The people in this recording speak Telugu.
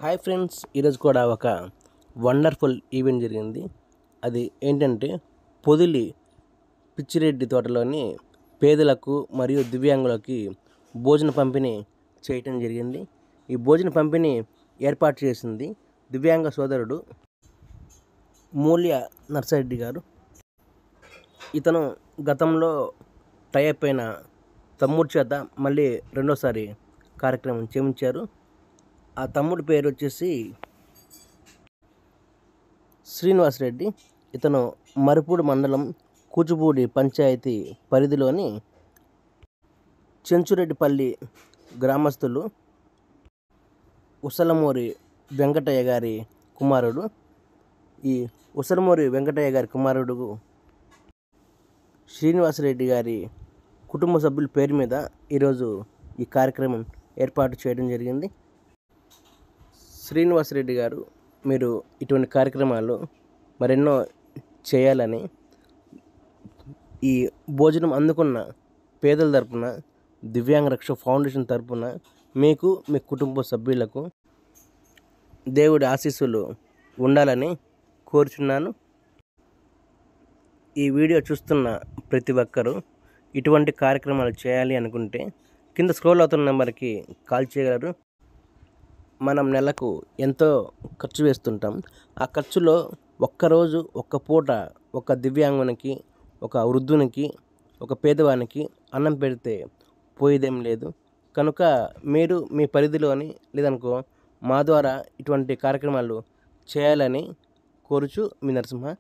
హాయ్ ఫ్రెండ్స్, ఈరోజు కూడా ఒక వండర్ఫుల్ ఈవెంట్ జరిగింది. అది ఏంటంటే పొదిలి పిచ్చిరెడ్డి తోటలోని పేదలకు మరియు దివ్యాంగులకి భోజన పంపిణీ చేయటం జరిగింది. ఈ భోజన పంపిణీ ఏర్పాటు చేసింది దివ్యాంగ సోదరుడు మూల్య నర్సారెడ్డి గారు. ఇతను గతంలో టైఅప్ అయిన తమ్ముడి చేత మళ్ళీ రెండోసారి కార్యక్రమం చేయించారు. ఆ తమ్ముడి పేరు వచ్చేసి శ్రీనివాసరెడ్డి. ఇతను మరుపూడి మండలం కూచిపూడి పంచాయతీ పరిధిలోని చెంచురెడ్డిపల్లి గ్రామస్తులు ఉసలమూరి వెంకటయ్య గారి కుమారుడు. ఈ ఉసలమూరి వెంకటయ్య గారి కుమారుడు శ్రీనివాసరెడ్డి గారి కుటుంబ సభ్యుల పేరు మీద ఈరోజు ఈ కార్యక్రమం ఏర్పాటు చేయడం జరిగింది. శ్రీనివాసరెడ్డి గారు, మీరు ఇటువంటి కార్యక్రమాలు మరెన్నో చేయాలని ఈ భోజనం అందుకున్న పేదల తరపున దివ్యాంగ రక్ష ఫౌండేషన్ తరపున మీకు మీ కుటుంబ సభ్యులకు దేవుడి ఆశీస్సులు ఉండాలని కోరుచున్నాను. ఈ వీడియో చూస్తున్న ప్రతి ఒక్కరూ ఇటువంటి కార్యక్రమాలు చేయాలి అనుకుంటే కింద స్క్రోల్ అవుతున్న నెంబర్కి కాల్ చేయగలరు. మనం నెలకు ఎంతో ఖర్చు వేస్తుంటాం. ఆ ఖర్చులో ఒక్కరోజు ఒక్క పూట ఒక దివ్యాంగునికి, ఒక వృద్ధునికి, ఒక పేదవానికి అన్నం పెడితే పోయేదేం లేదు. కనుక మీరు మీ పరిధిలోని లేదనుకో మా ద్వారా ఇటువంటి కార్యక్రమాలు చేయాలని కోరుచు మీ నరసింహ.